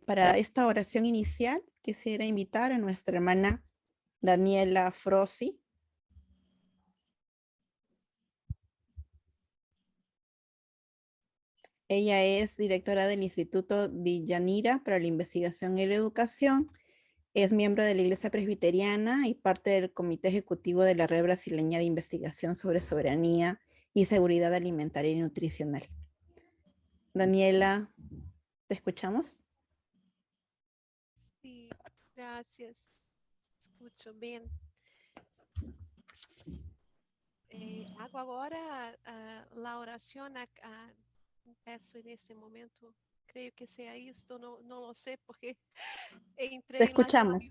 Para esta oración inicial, quisiera invitar a nuestra hermana Daniela Frossi. Ella es directora del Instituto Villanira para la Investigación y la Educación. Es miembro de la Iglesia Presbiteriana y parte del Comité Ejecutivo de la Red Brasileña de Investigación sobre Soberanía y Seguridad Alimentaria y Nutricional. Daniela, ¿te escuchamos? Sí, gracias. Escucho bem. Hago agora a oração, peço nesse momento, creio que seja isto, não lo sei, porque Te entrei em la escuchamos.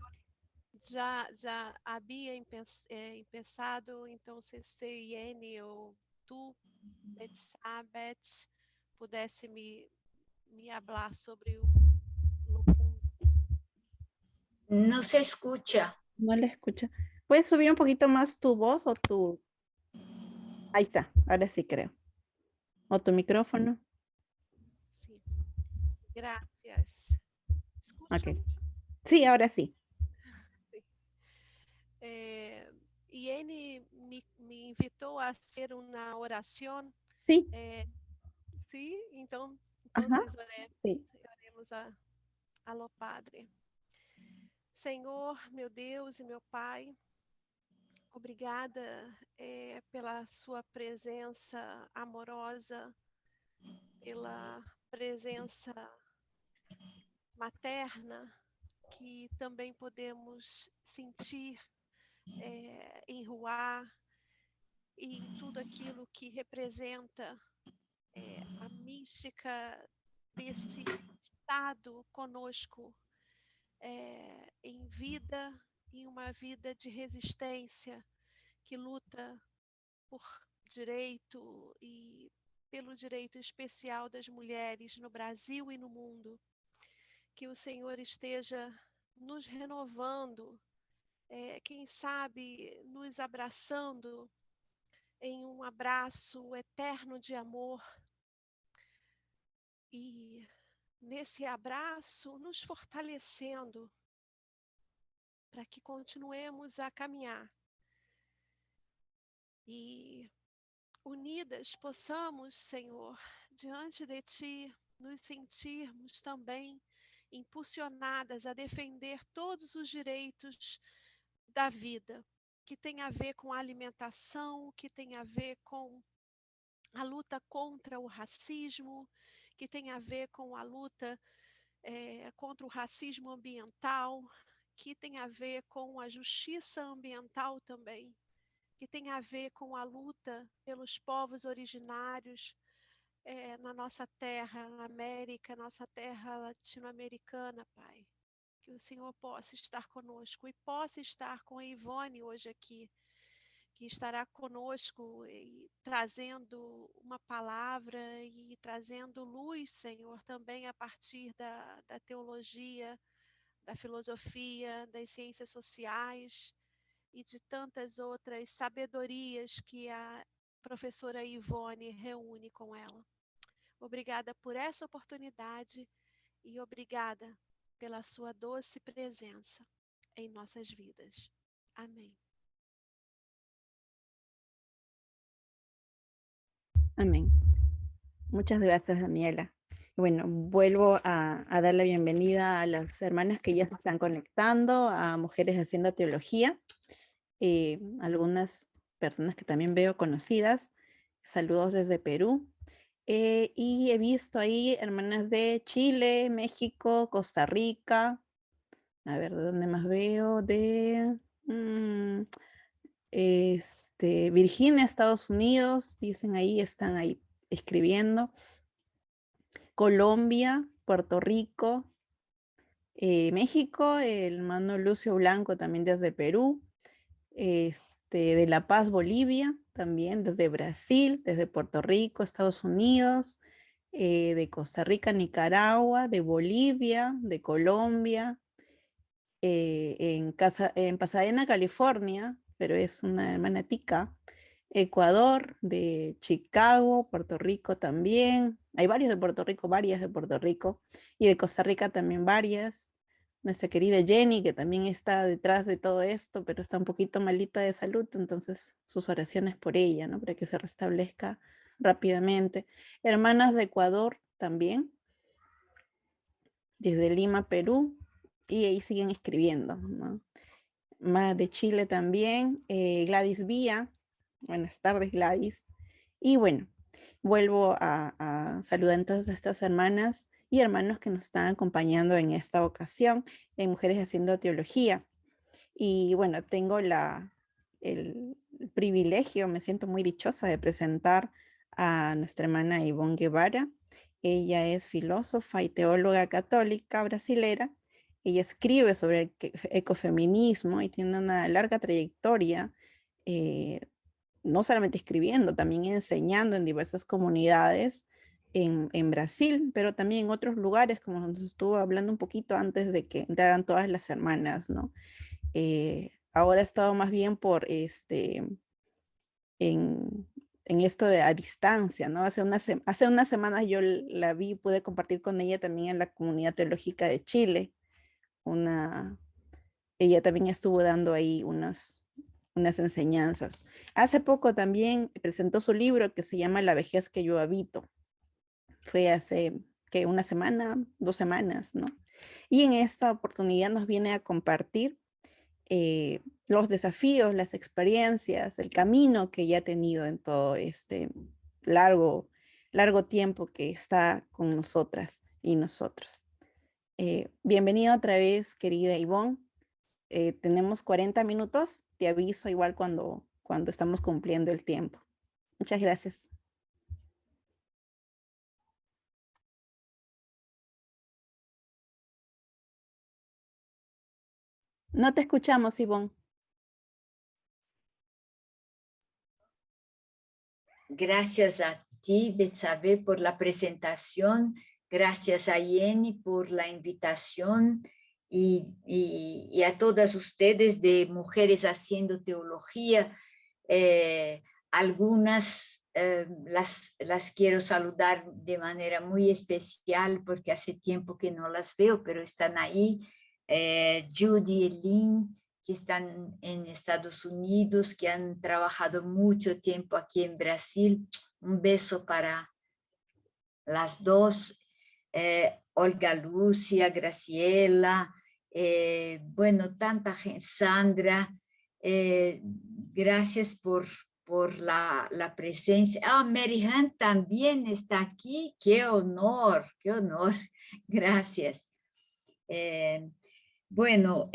já havia empezado, então se Iene ou tu, Elizabeth, pudesse me falar sobre o punto. No se escucha. No la escucha. ¿Puedes subir un poquito más tu voz o tu... Ahí está, ahora sí creo. O tu micrófono. Sí, gracias. ¿Escuchan? Ok. Sí, ahora sí. Sí. Y él me invitó a hacer una oración. Sí. Sí, entonces Sí. oremos a lo Padre. Senhor, meu Deus e meu Pai, obrigada pela sua presença amorosa, pela presença materna, que também podemos sentir em Ruá e em tudo aquilo que representa a mística desse estado conosco em vida, em uma vida de resistência que luta por direito e pelo direito especial das mulheres no Brasil e no mundo. Que o Senhor esteja nos renovando, quem sabe nos abraçando em um abraço eterno de amor e nesse abraço nos fortalecendo para que continuemos a caminhar e unidas possamos, Senhor, diante de Ti, nos sentirmos também impulsionadas a defender todos os direitos da vida, que tem a ver com a alimentação, que tem a ver com a luta contra o racismo, que tem a ver com a luta contra o racismo ambiental, que tem a ver com a justiça ambiental também, que tem a ver com a luta pelos povos originários na nossa terra América, nossa terra latino-americana, Pai. Que o Senhor possa estar conosco e possa estar com a Ivone hoje aqui, que estará conosco e trazendo uma palavra e trazendo luz, Senhor, também a partir da teologia, da filosofia, das ciências sociais e de tantas outras sabedorias que a professora Ivone reúne com ela. Obrigada por essa oportunidade e obrigada pela sua doce presença em nossas vidas. Amém. Amén. Muchas gracias, Daniela. Bueno, vuelvo a dar la bienvenida a las hermanas que ya se están conectando, a Mujeres Haciendo Teología, algunas personas que también veo conocidas. Saludos desde Perú. Y he visto ahí hermanas de Chile, México, Costa Rica. A ver, ¿de dónde más veo? De Virginia, Estados Unidos, dicen ahí, están ahí escribiendo. Colombia, Puerto Rico, México, el hermano Lucio Blanco también desde Perú, de La Paz, Bolivia, también desde Brasil, desde Puerto Rico, Estados Unidos, de Costa Rica, Nicaragua, de Bolivia, de Colombia, en Pasadena, California, pero es una hermana tica, Ecuador, de Chicago, Puerto Rico también. Hay varios de Puerto Rico, varias de Puerto Rico. Y de Costa Rica también varias. Nuestra querida Jenny, que también está detrás de todo esto, pero está un poquito malita de salud, entonces sus oraciones por ella, ¿no? Para que se restablezca rápidamente. Hermanas de Ecuador también, desde Lima, Perú, y ahí siguen escribiendo, ¿no? Más de Chile también, Gladys Vía. Buenas tardes, Gladys. Y bueno, vuelvo a saludar entonces a estas hermanas y hermanos que nos están acompañando en esta ocasión en Mujeres Haciendo Teología. Y bueno, tengo el privilegio, me siento muy dichosa de presentar a nuestra hermana Ivonne Guevara. Ella es filósofa y teóloga católica brasilera. Ella escribe sobre el ecofeminismo y tiene una larga trayectoria, no solamente escribiendo, también enseñando en diversas comunidades en Brasil, pero también en otros lugares, como nos estuvo hablando un poquito antes de que entraran todas las hermanas, ¿no? Ahora he estado más bien por en esto de a distancia, ¿no? Hace unas semanas yo la vi, pude compartir con ella también en la comunidad teológica de Chile. Ella también estuvo dando ahí unas enseñanzas. Hace poco también presentó su libro que se llama La vejez que yo habito. Fue hace que una semana, 2 semanas, ¿no? Y en esta oportunidad nos viene a compartir los desafíos, las experiencias, el camino que ella ha tenido en todo este largo tiempo que está con nosotras y nosotros. Bienvenida otra vez, querida Ivonne. Tenemos 40 minutos, te aviso igual cuando estamos cumpliendo el tiempo. Muchas gracias. No te escuchamos, Ivonne. Gracias a ti, Betsabe, por la presentación. Gracias a Jenny por la invitación y a todas ustedes de Mujeres Haciendo Teología. Algunas las quiero saludar de manera muy especial porque hace tiempo que no las veo, pero están ahí. Judy y Lynn, que están en Estados Unidos, que han trabajado mucho tiempo aquí en Brasil. Un beso para las dos. Olga Lucia, Graciela, bueno, tanta gente, Sandra, gracias por la presencia. Mary Hunt también está aquí, qué honor, gracias. Bueno,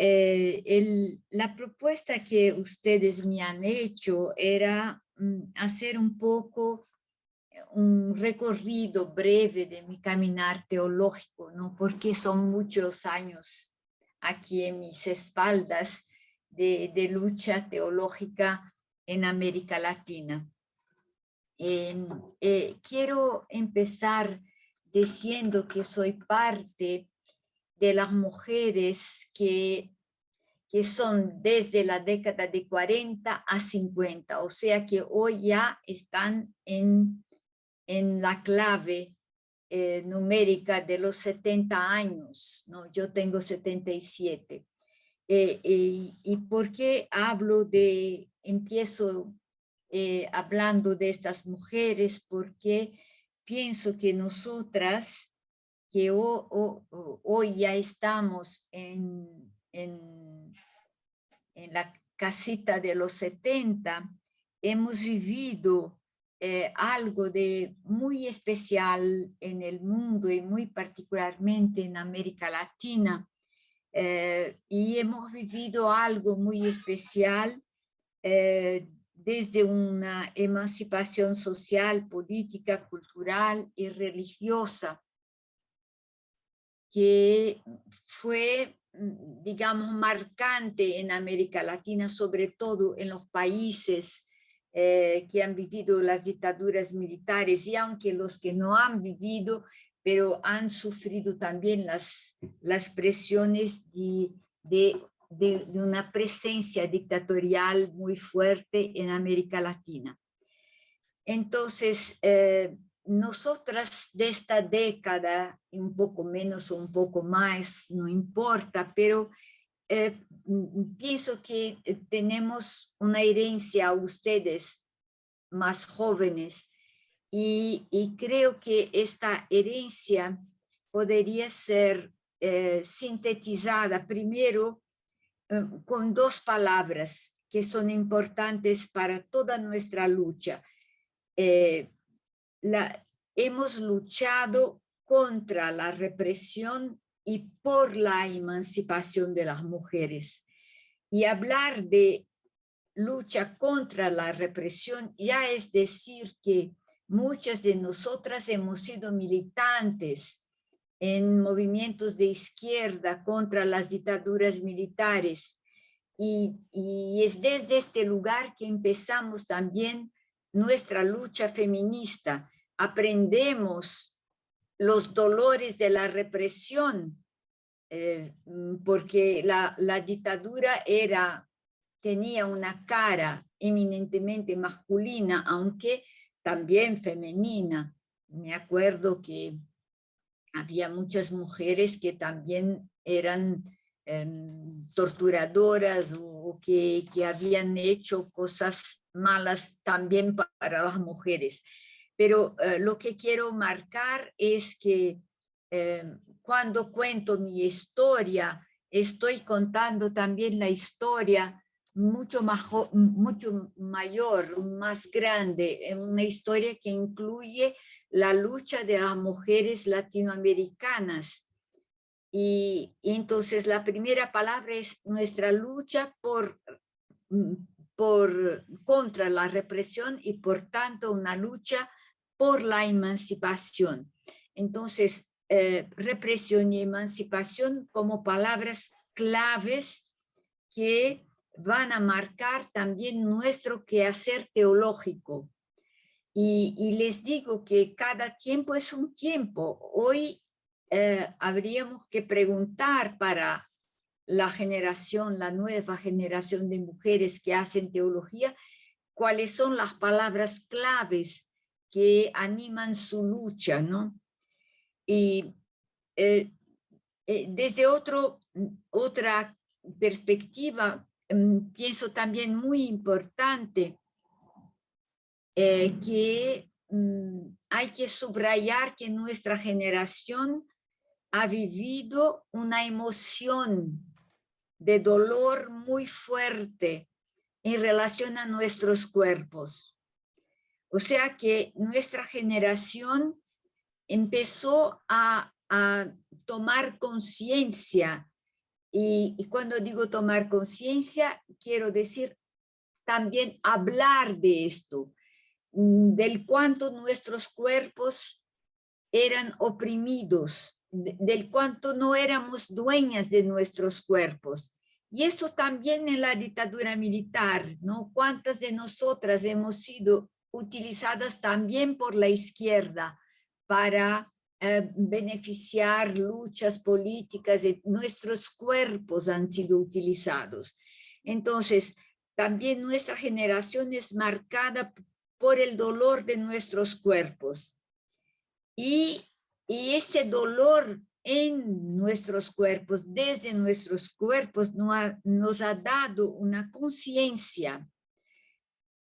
la propuesta que ustedes me han hecho era hacer un poco un recorrido breve de mi caminar teológico, ¿no? Porque son muchos años aquí en mis espaldas de lucha teológica en América Latina. Quiero empezar diciendo que soy parte de las mujeres que son desde la década de 40 a 50, o sea que hoy ya están en la clave numérica de los 70 años, ¿no? Yo tengo 77. ¿Y por qué empiezo hablando de estas mujeres? Porque pienso que nosotras, que hoy ya estamos en la casita de los 70, hemos vivido algo de muy especial en el mundo y muy particularmente en América Latina. Y hemos vivido algo muy especial desde una emancipación social, política, cultural y religiosa que fue, digamos, marcante en América Latina, sobre todo en los países que han vivido las dictaduras militares, y aunque los que no han vivido, pero han sufrido también las presiones de una presencia dictatorial muy fuerte en América Latina. Entonces, nosotras de esta década, un poco menos o un poco más, no importa, pero pienso que tenemos una herencia a ustedes más jóvenes y creo que esta herencia podría ser sintetizada primero con dos palabras que son importantes para toda nuestra lucha. Hemos luchado contra la represión y por la emancipación de las mujeres. Y hablar de lucha contra la represión ya es decir que muchas de nosotras hemos sido militantes en movimientos de izquierda contra las dictaduras militares. Y es desde este lugar que empezamos también nuestra lucha feminista. Aprendemos los dolores de la represión, porque la dictadura tenía una cara eminentemente masculina, aunque también femenina. Me acuerdo que había muchas mujeres que también eran torturadoras o que habían hecho cosas malas también para las mujeres. Pero lo que quiero marcar es que cuando cuento mi historia, estoy contando también la historia mucho mayor, más grande, una historia que incluye la lucha de las mujeres latinoamericanas. Y entonces la primera palabra es nuestra lucha contra la represión y por tanto una lucha por la emancipación. Entonces, represión y emancipación como palabras claves que van a marcar también nuestro quehacer teológico. Y les digo que cada tiempo es un tiempo. Hoy habríamos que preguntar para la nueva generación de mujeres que hacen teología, cuáles son las palabras claves que animan su lucha, ¿no? Y desde otra perspectiva, pienso también muy importante que hay que subrayar que nuestra generación ha vivido una emoción de dolor muy fuerte en relación a nuestros cuerpos. O sea que nuestra generación empezó a tomar conciencia, y cuando digo tomar conciencia, quiero decir también hablar de esto, del cuánto nuestros cuerpos eran oprimidos, del cuánto no éramos dueñas de nuestros cuerpos. Y esto también en la dictadura militar, ¿no? ¿Cuántas de nosotras hemos sido utilizadas también por la izquierda para beneficiar luchas políticas? Nuestros cuerpos han sido utilizados. Entonces, también nuestra generación es marcada por el dolor de nuestros cuerpos. Y ese dolor en nuestros cuerpos, desde nuestros cuerpos, nos ha dado una conciencia,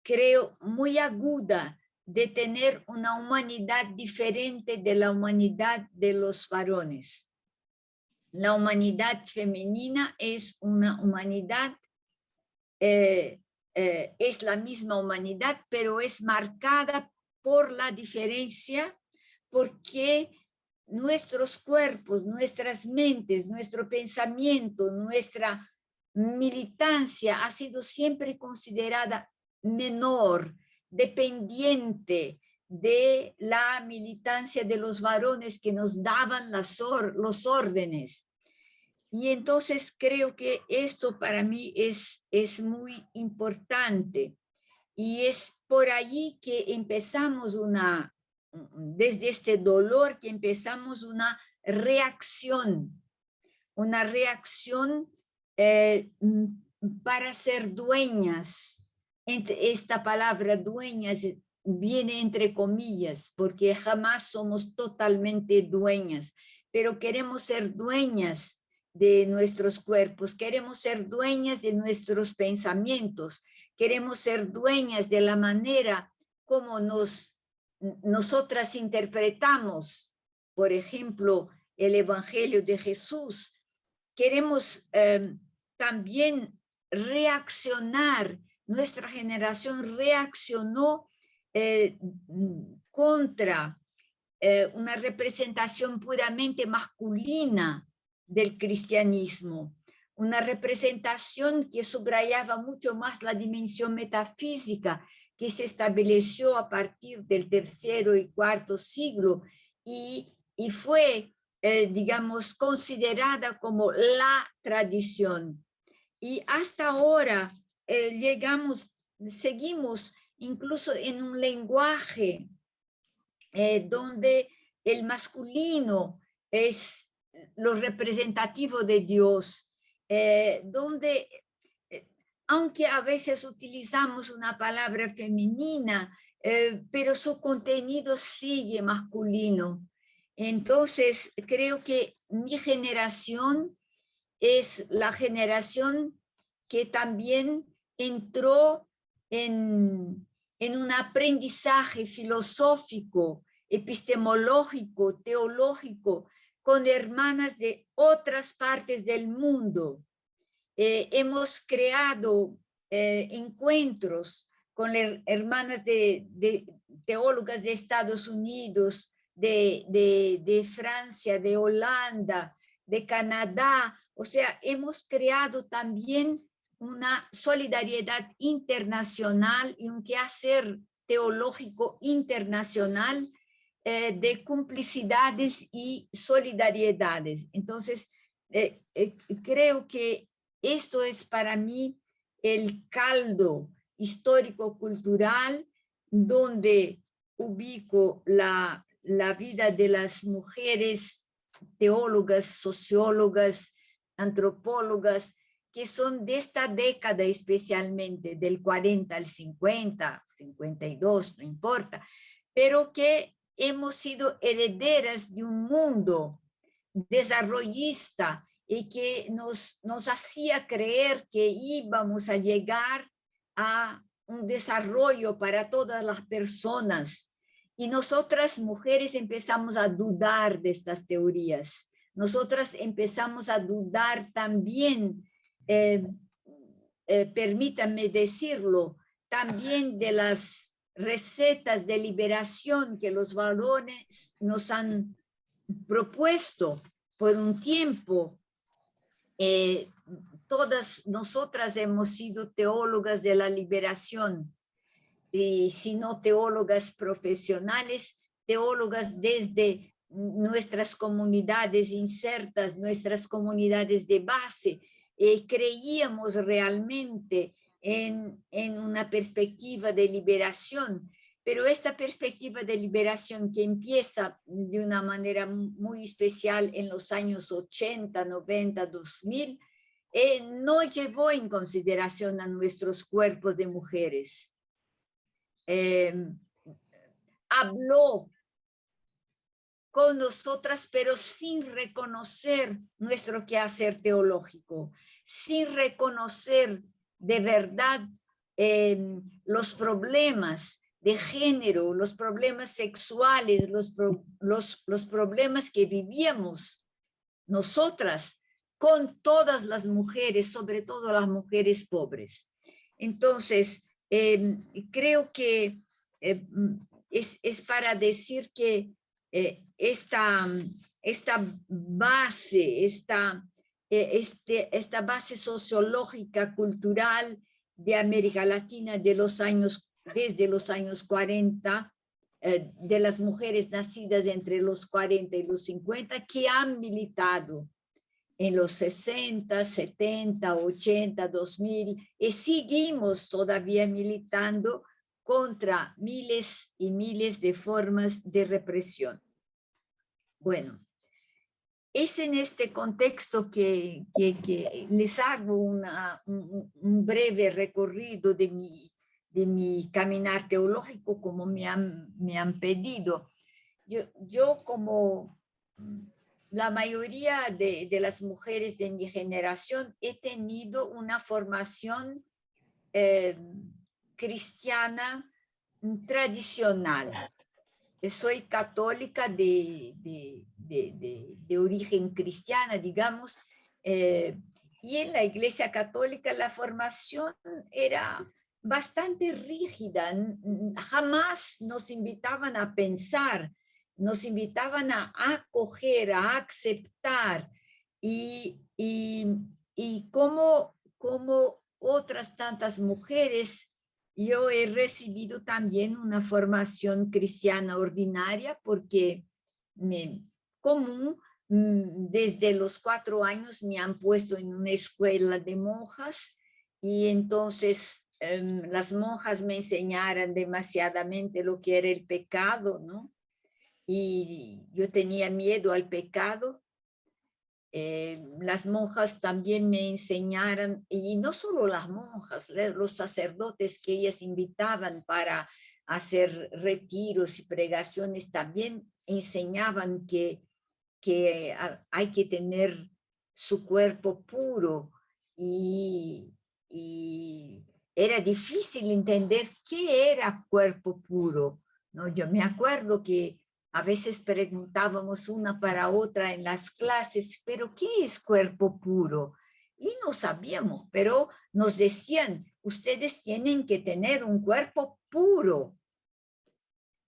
creo, muy aguda de tener una humanidad diferente de la humanidad de los varones. La humanidad femenina es una humanidad, es la misma humanidad, pero es marcada por la diferencia, porque nuestros cuerpos, nuestras mentes, nuestro pensamiento, nuestra militancia ha sido siempre considerada menor, dependiente de la militancia de los varones que nos daban los órdenes. Y entonces creo que esto para mí es muy importante. Y es por allí que empezamos desde este dolor que empezamos una reacción para ser dueñas. Esta palabra dueñas viene entre comillas, porque jamás somos totalmente dueñas, pero queremos ser dueñas de nuestros cuerpos, queremos ser dueñas de nuestros pensamientos, queremos ser dueñas de la manera como nosotras interpretamos, por ejemplo, el Evangelio de Jesús. Queremos también reaccionar. Nuestra generación reaccionó contra una representación puramente masculina del cristianismo, una representación que subrayaba mucho más la dimensión metafísica que se estableció a partir del tercero y cuarto siglo y fue, digamos, considerada como la tradición. Y hasta ahora seguimos incluso en un lenguaje donde el masculino es lo representativo de Dios, donde, aunque a veces utilizamos una palabra femenina, pero su contenido sigue masculino. Entonces, creo que mi generación es la generación que también entró en un aprendizaje filosófico, epistemológico, teológico, con hermanas de otras partes del mundo. Hemos creado encuentros con hermanas de teólogas de Estados Unidos, de Francia, de Holanda, de Canadá. O sea, hemos creado también una solidaridad internacional y un quehacer teológico internacional de complicidades y solidaridades. Entonces, creo que esto es para mí el caldo histórico-cultural donde ubico la vida de las mujeres teólogas, sociólogas, antropólogas, que son de esta década especialmente, del 40 al 50, 52, no importa, pero que hemos sido herederas de un mundo desarrollista y que nos hacía creer que íbamos a llegar a un desarrollo para todas las personas. Y nosotras mujeres empezamos a dudar de estas teorías. Nosotras empezamos a dudar también, permítanme decirlo, también de las recetas de liberación que los varones nos han propuesto por un tiempo. Todas nosotras hemos sido teólogas de la liberación, y si no teólogas profesionales, teólogas desde nuestras comunidades insertas, nuestras comunidades de base. Creíamos realmente en una perspectiva de liberación, pero esta perspectiva de liberación que empieza de una manera muy especial en los años 80, 90, 2000, no llevó en consideración a nuestros cuerpos de mujeres. Habló con nosotras, pero sin reconocer nuestro quehacer teológico, sin reconocer de verdad los problemas de género, los problemas sexuales, los problemas que vivíamos nosotras con todas las mujeres, sobre todo las mujeres pobres. Entonces, creo que es para decir que esta base, esta base sociológica, cultural de América Latina desde los años 40, de las mujeres nacidas entre los 40 y los 50, que han militado en los 60, 70, 80, 2000, y seguimos todavía militando contra miles y miles de formas de represión. Bueno, es en este contexto que les hago un breve recorrido de mi caminar teológico como me han pedido. Yo como la mayoría de las mujeres de mi generación he tenido una formación cristiana tradicional. Soy católica de origen cristiana, digamos, y en la Iglesia Católica la formación era bastante rígida. Jamás nos invitaban a pensar, nos invitaban a acoger, a aceptar, y como otras tantas mujeres, yo he recibido también una formación cristiana ordinaria, porque desde los 4 años me han puesto en una escuela de monjas, y entonces las monjas me enseñaron demasiadamente lo que era el pecado, ¿no? Y yo tenía miedo al pecado. Las monjas también me enseñaron, y no solo las monjas, los sacerdotes que ellas invitaban para hacer retiros y pregaciones, también enseñaban que hay que tener su cuerpo puro, y era difícil entender qué era cuerpo puro, ¿no? Yo me acuerdo que a veces preguntábamos una para otra en las clases, ¿pero qué es cuerpo puro? Y no sabíamos, pero nos decían, ustedes tienen que tener un cuerpo puro.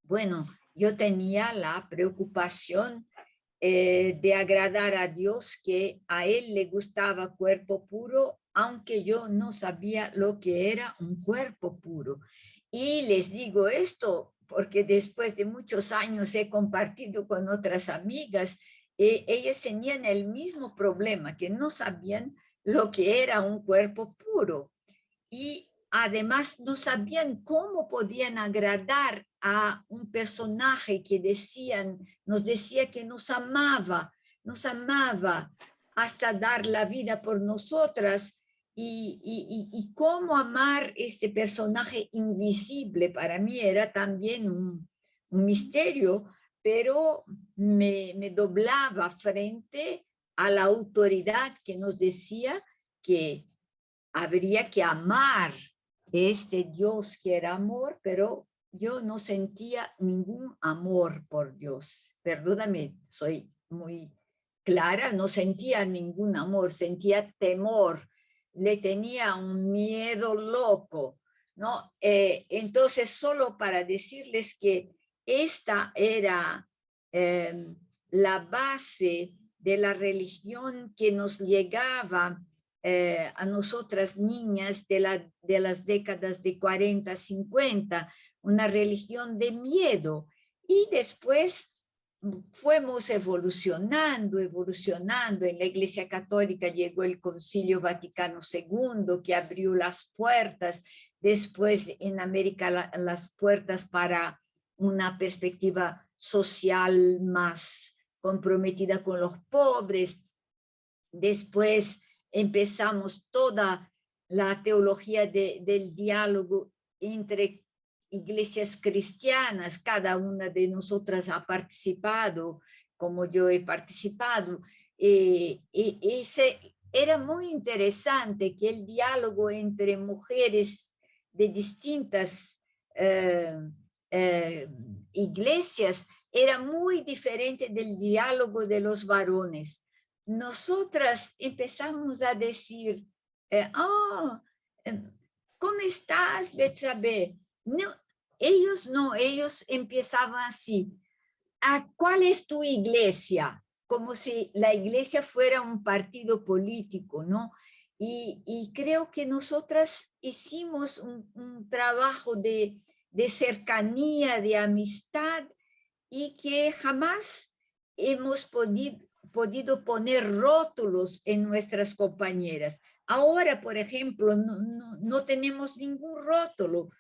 Bueno, yo tenía la preocupación de agradar a Dios, que a Él le gustaba cuerpo puro, aunque yo no sabía lo que era un cuerpo puro. Y les digo esto porque después de muchos años he compartido con otras amigas, ellas tenían el mismo problema, que no sabían lo que era un cuerpo puro. Y además no sabían cómo podían agradar a un personaje que nos decía que nos amaba hasta dar la vida por nosotras, y cómo amar este personaje invisible. Para mí era también un misterio, pero me doblaba frente a la autoridad que nos decía que habría que amar este Dios que era amor, pero yo no sentía ningún amor por Dios. Perdóname, soy muy clara, no sentía ningún amor, sentía temor, le tenía un miedo loco, ¿no? Entonces, solo para decirles que esta era la base de la religión que nos llegaba a nosotras niñas de las décadas de 40, 50, una religión de miedo. Y después fuimos evolucionando. En la Iglesia Católica llegó el Concilio Vaticano II, que abrió las puertas, después en América las puertas para una perspectiva social más comprometida con los pobres. Después empezamos toda la teología del diálogo entre iglesias cristianas. Cada una de nosotras ha participado, como yo he participado. Era muy interesante que el diálogo entre mujeres de distintas iglesias era muy diferente del diálogo de los varones. Nosotras empezamos a decir, ¿cómo estás, Betsabé? No, ellos empezaban así, ¿cuál es tu iglesia? Como si la iglesia fuera un partido político, ¿no? Y creo que nosotras hicimos un trabajo de cercanía, de amistad, y que jamás hemos podido poner rótulos en nuestras compañeras. Ahora, por ejemplo, no tenemos ningún rótulo.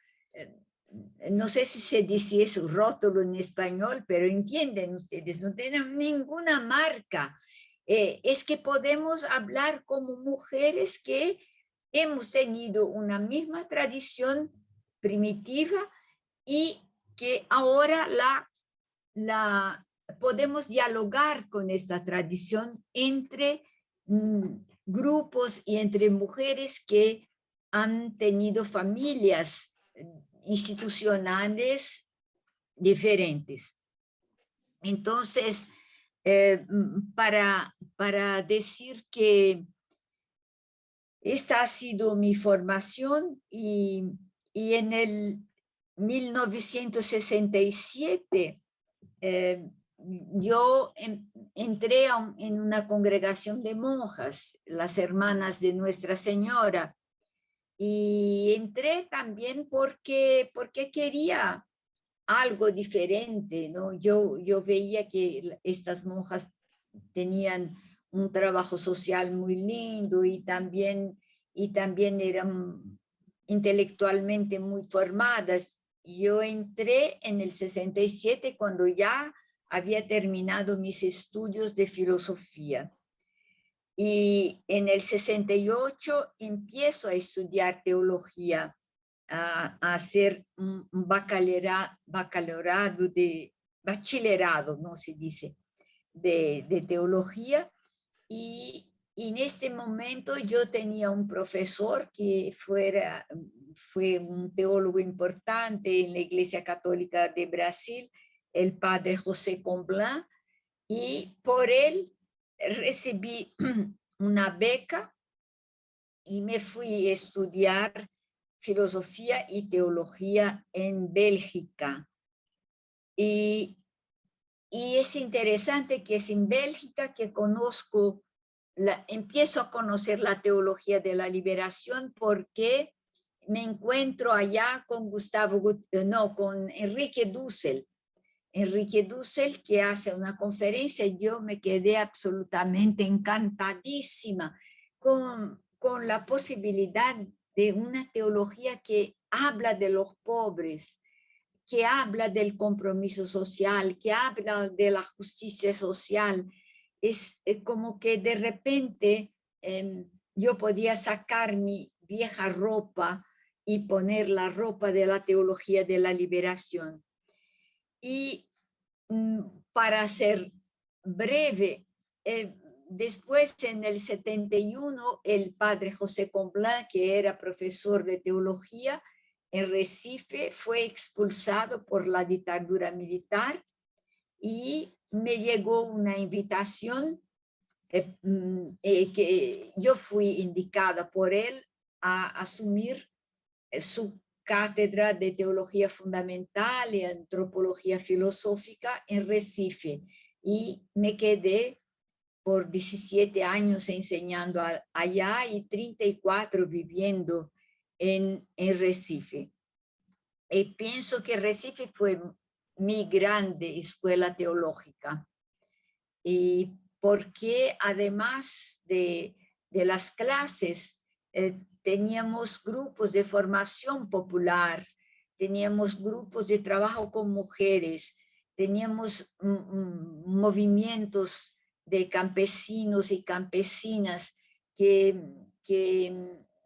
No sé si se dice eso, rótulo en español, pero entienden ustedes, no tenemos ninguna marca. Es que podemos hablar como mujeres que hemos tenido una misma tradición, primitiva y que ahora podemos dialogar con esta tradición entre grupos y entre mujeres que han tenido familias institucionales diferentes. Entonces, para decir que esta ha sido mi formación y en el 1967 yo entré en una congregación de monjas, las hermanas de Nuestra Señora, y entré también porque quería algo diferente, ¿no? Yo veía que estas monjas tenían un trabajo social muy lindo y también eran intelectualmente muy formadas. Yo entré en el 67 cuando ya había terminado mis estudios de filosofía. Y en el 68 empiezo a estudiar teología, a hacer un bachillerado, ¿no se dice?, de teología. Y en este momento yo tenía un profesor que fue un teólogo importante en la Iglesia Católica de Brasil, el padre José Comblan, y por él recibí una beca y me fui a estudiar filosofía y teología en Bélgica. Y es interesante que es en Bélgica que empiezo a conocer la teología de la liberación, porque me encuentro allá con con Enrique Dussel. Enrique Dussel, que hace una conferencia, y yo me quedé absolutamente encantadísima con la posibilidad de una teología que habla de los pobres, que habla del compromiso social, que habla de la justicia social. Es como que de repente yo podía sacar mi vieja ropa y poner la ropa de la teología de la liberación. Y para ser breve, después en el 71, el padre José Comblan, que era profesor de teología en Recife, fue expulsado por la dictadura militar y me llegó una invitación que yo fui indicada por él a asumir su cátedra de teología fundamental y antropología filosófica en Recife, y me quedé por 17 años enseñando allá y 34 viviendo en Recife. Y pienso que Recife fue mi grande escuela teológica, y porque además de las clases, teníamos grupos de formación popular, teníamos grupos de trabajo con mujeres, teníamos movimientos de campesinos y campesinas que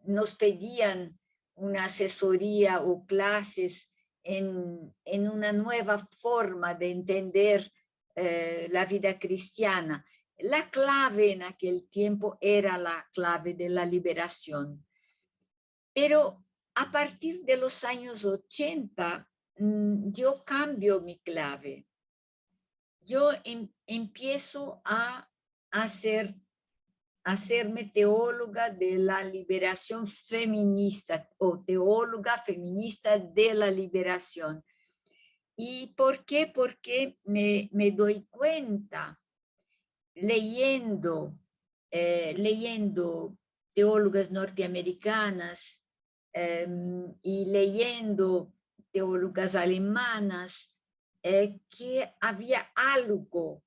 nos pedían una asesoría o clases en una nueva forma de entender la vida cristiana. La clave en aquel tiempo era la clave de la liberación. Pero a partir de los años 80, yo cambio mi clave. Yo empiezo a hacerme teóloga de la liberación feminista, o teóloga feminista de la liberación. ¿Y por qué? Porque me doy cuenta, leyendo teólogas norteamericanas y leyendo teólogas alemanas, que había algo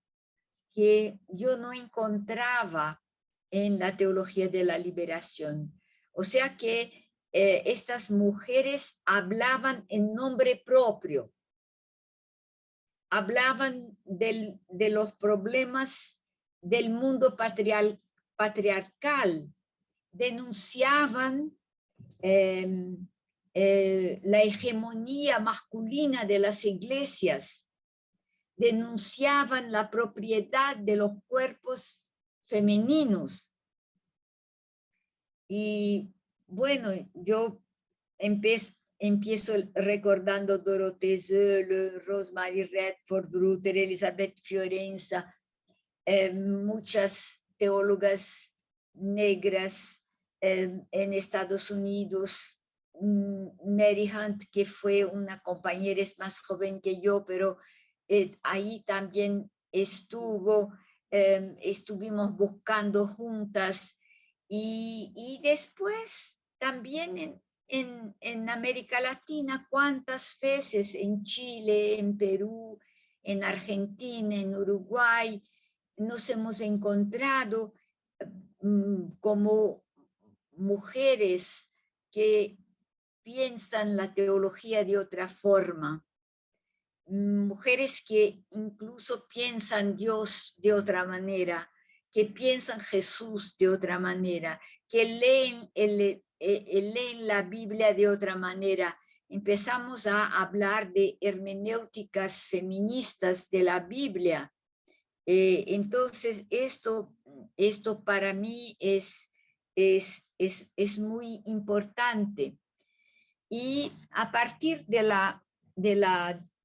que yo no encontraba en la teología de la liberación. O sea que estas mujeres hablaban en nombre propio, hablaban de los problemas del mundo patriarcal, denunciaban la hegemonía masculina de las iglesias, denunciaban la propiedad de los cuerpos femeninos. Y bueno, yo empiezo recordando Dorothée Sölle, Rosemary Redford, Ruther, Elizabeth Fiorenza, muchas teólogas negras en Estados Unidos, Mary Hunt, que fue una compañera, es más joven que yo, pero ahí también estuvimos buscando juntas, y después también en América Latina, cuántas veces en Chile, en Perú, en Argentina, en Uruguay, nos hemos encontrado como mujeres que piensan la teología de otra forma, mujeres que incluso piensan Dios de otra manera, que piensan Jesús de otra manera, que leen la Biblia de otra manera. Empezamos a hablar de hermenéuticas feministas de la Biblia. Entonces, esto para mí es muy importante. Y a partir de la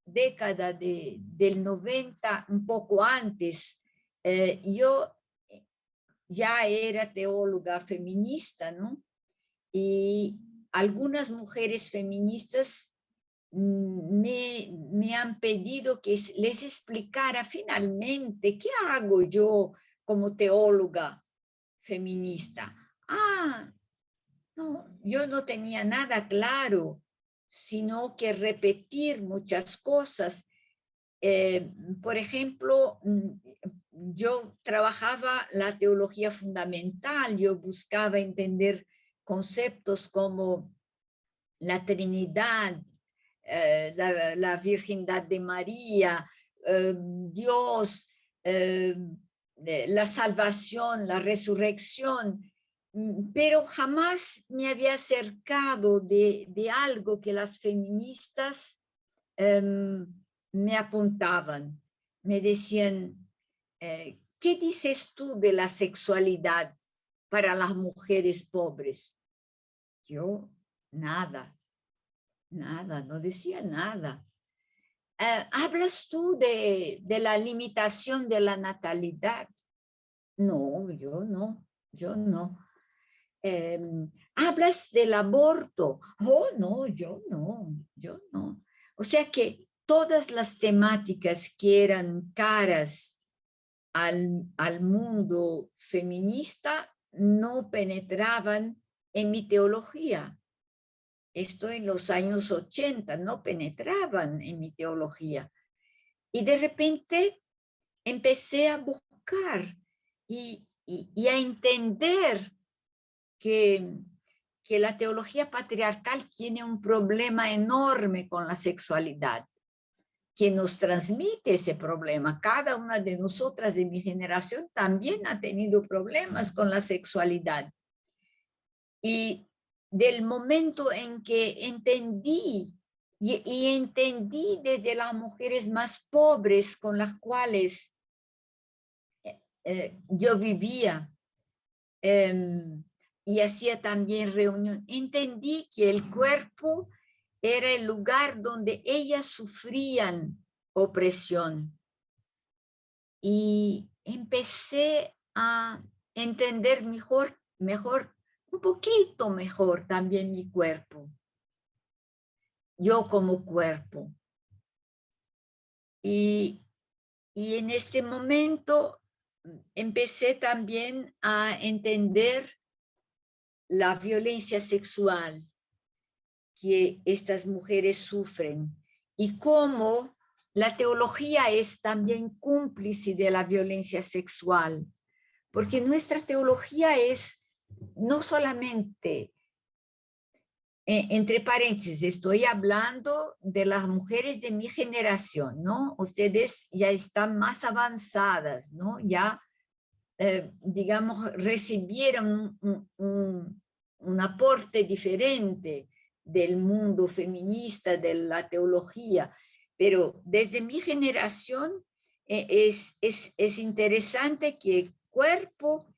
década del 90, un poco antes, yo ya era teóloga feminista, ¿no? Y algunas mujeres feministas me han pedido que les explicara finalmente qué hago yo como teóloga feminista. No, yo no tenía nada claro, sino que repetir muchas cosas. Por ejemplo, yo trabajaba la teología fundamental, yo buscaba entender conceptos como la Trinidad, la virginidad de María, Dios, la salvación, la resurrección, pero jamás me había acercado de algo que las feministas me apuntaban. Me decían, ¿qué dices tú de la sexualidad para las mujeres pobres? Yo, nada, no decía nada. ¿Hablas tú de la limitación de la natalidad? No, yo no. ¿Hablas del aborto? Oh, no, yo no. O sea que todas las temáticas que eran caras al mundo feminista no penetraban en mi teología. Esto en los años 80, no penetraban en mi teología. Y de repente empecé a buscar y a entender que la teología patriarcal tiene un problema enorme con la sexualidad, que nos transmite ese problema. Cada una de nosotras de mi generación también ha tenido problemas con la sexualidad. Y del momento en que entendí, y entendí desde las mujeres más pobres con las cuales yo vivía, y hacía también reunión, entendí que el cuerpo era el lugar donde ellas sufrían opresión. Y empecé a entender mejor, un poquito mejor también mi cuerpo. Yo como cuerpo. Y en este momento empecé también a entender la violencia sexual que estas mujeres sufren y cómo la teología es también cómplice de la violencia sexual, porque nuestra teología es no solamente, entre paréntesis, estoy hablando de las mujeres de mi generación, ¿no? Ustedes ya están más avanzadas, ¿no? Ya, digamos, recibieron un aporte diferente del mundo feminista, de la teología, pero desde mi generación es interesante que el cuerpo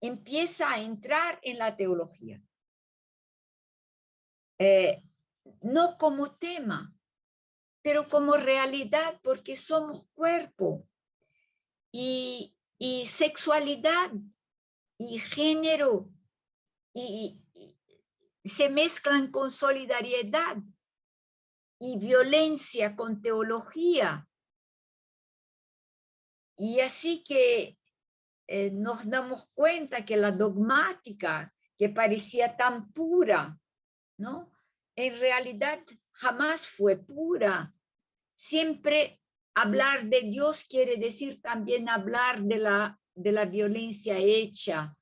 empieza a entrar en la teología. No como tema, pero como realidad, porque somos cuerpo. Y sexualidad y género y se mezclan con solidaridad y violencia con teología. Y así que nos damos cuenta que la dogmática, que parecía tan pura, ¿no? En realidad jamás fue pura. Siempre hablar de Dios quiere decir también hablar de la violencia hecha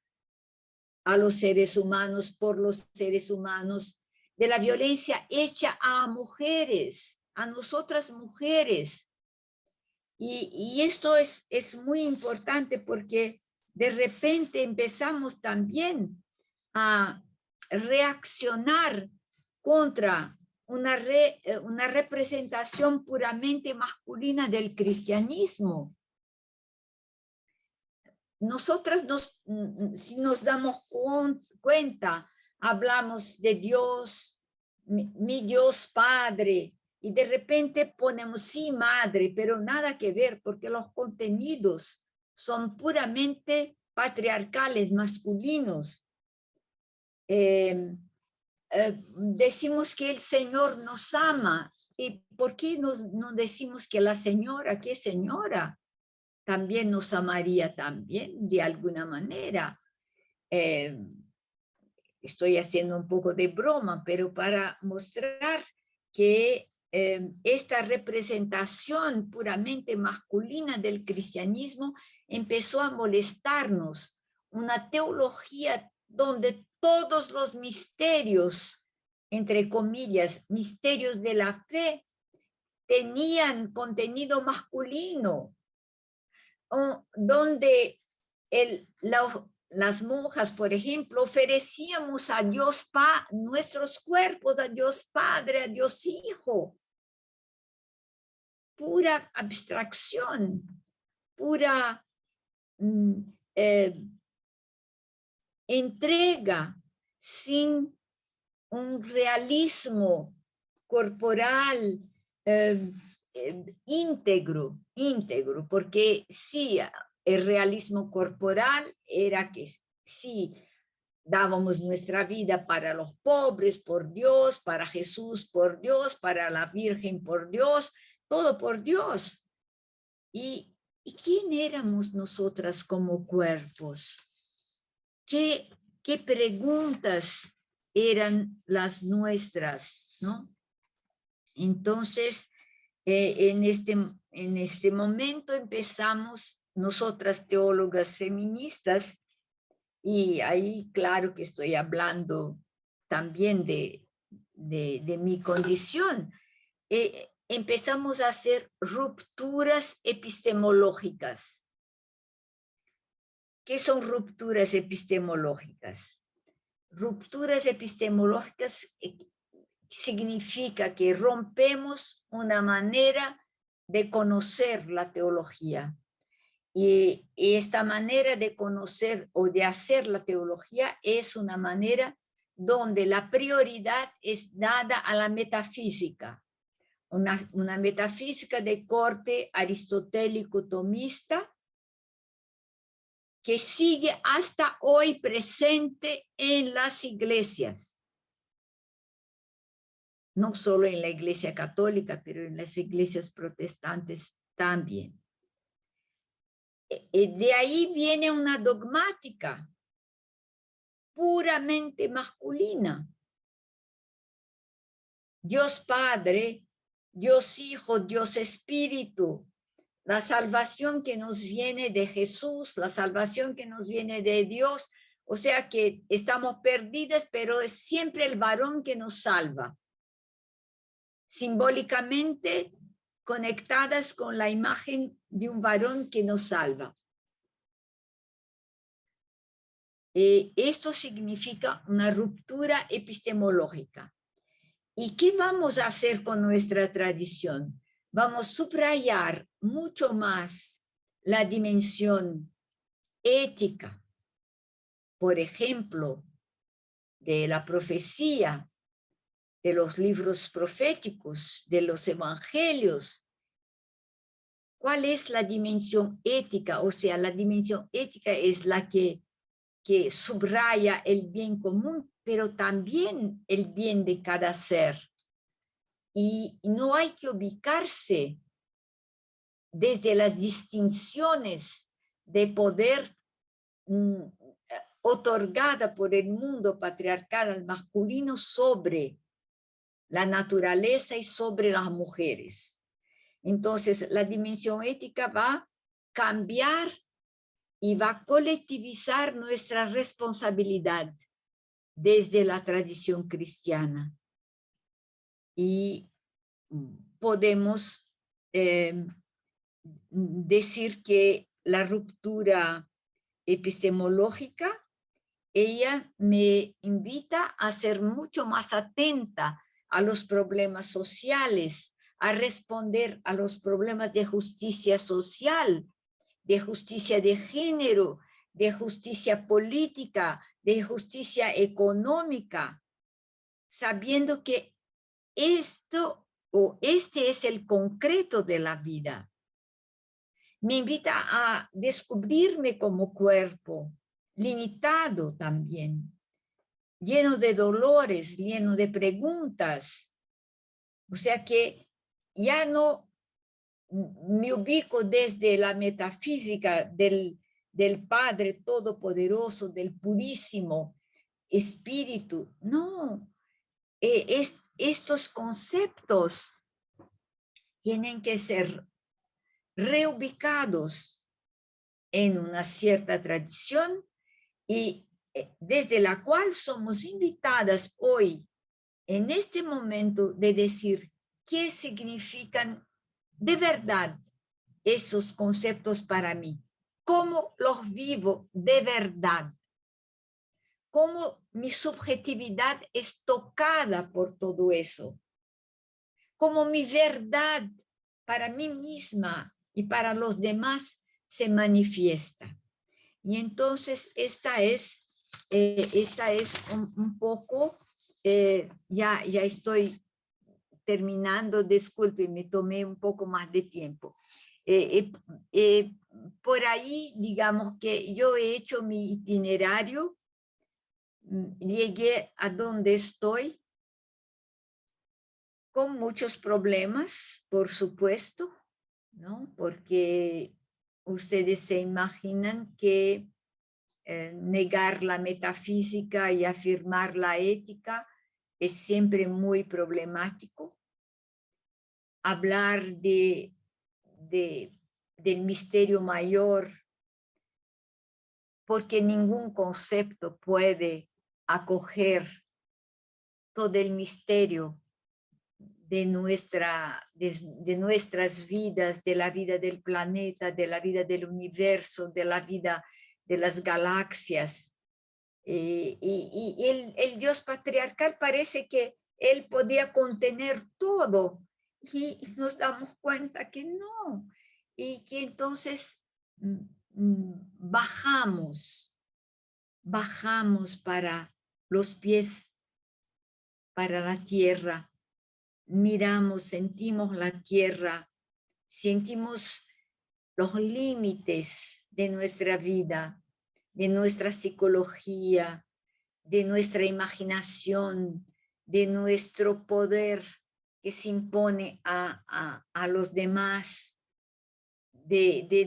a los seres humanos, por los seres humanos, de la violencia hecha a mujeres, a nosotras mujeres. Y esto es muy importante porque de repente empezamos también a reaccionar contra una representación puramente masculina del cristianismo. Nosotras, si nos damos cuenta, hablamos de Dios, mi Dios Padre, y de repente ponemos sí madre, pero nada que ver, porque los contenidos son puramente patriarcales, masculinos. Decimos que el Señor nos ama, ¿y por qué no decimos que la señora, qué señora? También nos amaría también, de alguna manera. Estoy haciendo un poco de broma, pero para mostrar que esta representación puramente masculina del cristianismo empezó a molestarnos. Una teología donde todos los misterios, entre comillas, misterios de la fe, tenían contenido masculino, donde las monjas, por ejemplo, ofrecíamos a Dios nuestros cuerpos, a Dios Padre, a Dios Hijo. Pura abstracción, pura entrega sin un realismo corporal íntegro, porque sí, el realismo corporal era que sí, dábamos nuestra vida para los pobres por Dios, para Jesús por Dios, para la Virgen por Dios, todo por Dios. ¿Y quién éramos nosotras como cuerpos? ¿Qué preguntas eran las nuestras, ¿no? Entonces, en este momento empezamos nosotras teólogas feministas, y ahí claro que estoy hablando también de mi condición, empezamos a hacer rupturas epistemológicas. ¿Qué son rupturas epistemológicas? Rupturas epistemológicas significa que rompemos una manera de conocer la teología. Y esta manera de conocer o de hacer la teología es una manera donde la prioridad es dada a la metafísica. Una metafísica de corte aristotélico tomista que sigue hasta hoy presente en las iglesias. No solo en la iglesia católica, pero en las iglesias protestantes también. De ahí viene una dogmática puramente masculina. Dios Padre, Dios Hijo, Dios Espíritu, la salvación que nos viene de Jesús, la salvación que nos viene de Dios, o sea que estamos perdidas, pero es siempre el varón que nos salva. Simbólicamente conectadas con la imagen de un varón que nos salva. Esto significa una ruptura epistemológica. ¿Y qué vamos a hacer con nuestra tradición? Vamos a subrayar mucho más la dimensión ética, por ejemplo, de la profecía, de los libros proféticos, de los evangelios. ¿Cuál es la dimensión ética? O sea, la dimensión ética es la que subraya el bien común, pero también el bien de cada ser. Y no hay que ubicarse desde las distinciones de poder otorgada por el mundo patriarcal al masculino sobre la naturaleza y sobre las mujeres. Entonces, la dimensión ética va a cambiar y va a colectivizar nuestra responsabilidad desde la tradición cristiana. Y podemos decir que la ruptura epistemológica, ella me invita a ser mucho más atenta a los problemas sociales, a responder a los problemas de justicia social, de justicia de género, de justicia política, de justicia económica, sabiendo que esto o este es el concreto de la vida. Me invita a descubrirme como cuerpo, limitado también, lleno de dolores, lleno de preguntas. O sea que ya no me ubico desde la metafísica del Padre Todopoderoso, del purísimo Espíritu. No, estos conceptos tienen que ser reubicados en una cierta tradición y desde la cual somos invitadas hoy, en este momento, de decir qué significan de verdad esos conceptos para mí, cómo los vivo de verdad, cómo mi subjetividad es tocada por todo eso, cómo mi verdad para mí misma y para los demás se manifiesta. Y entonces esta es un poco, ya estoy terminando, disculpe, me tomé un poco más de tiempo. Por ahí, digamos que yo he hecho mi itinerario, llegué a donde estoy, con muchos problemas, por supuesto, ¿no? Porque ustedes se imaginan que negar la metafísica y afirmar la ética es siempre muy problemático. Hablar del misterio mayor, porque ningún concepto puede acoger todo el misterio de nuestras vidas, de la vida del planeta, de la vida del universo, de la vida de las galaxias. Y el Dios patriarcal parece que él podía contener todo, y nos damos cuenta que no, y que entonces bajamos para los pies, para la tierra, miramos, sentimos la tierra, sentimos los límites de nuestra vida, de nuestra psicología, de nuestra imaginación, de nuestro poder que se impone a los demás, de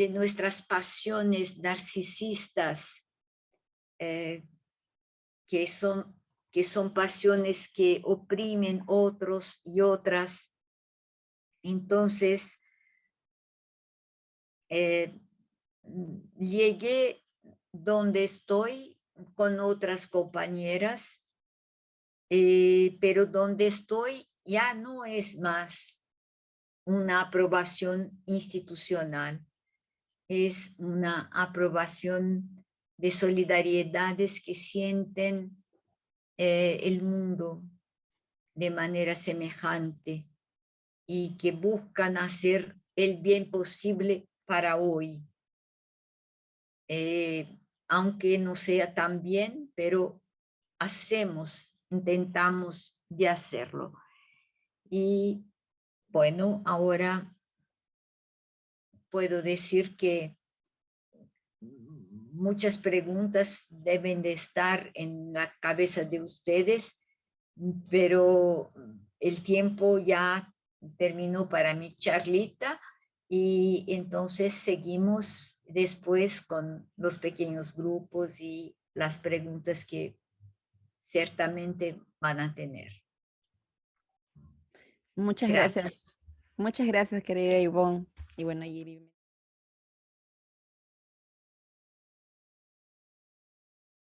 nuestras pasiones narcisistas, que son pasiones que oprimen otros y otras. Entonces, llegué donde estoy con otras compañeras, pero donde estoy ya no es más una aprobación institucional, es una aprobación de solidaridades que sienten el mundo de manera semejante y que buscan hacer el bien posible para hoy. Aunque no sea tan bien, pero intentamos de hacerlo. Y bueno, ahora puedo decir que muchas preguntas deben de estar en la cabeza de ustedes, pero el tiempo ya terminó para mi charlita y entonces seguimos después con los pequeños grupos y las preguntas que ciertamente van a tener. Muchas Gracias. gracias. Muchas gracias, querida Ivonne. Y bueno, Giri.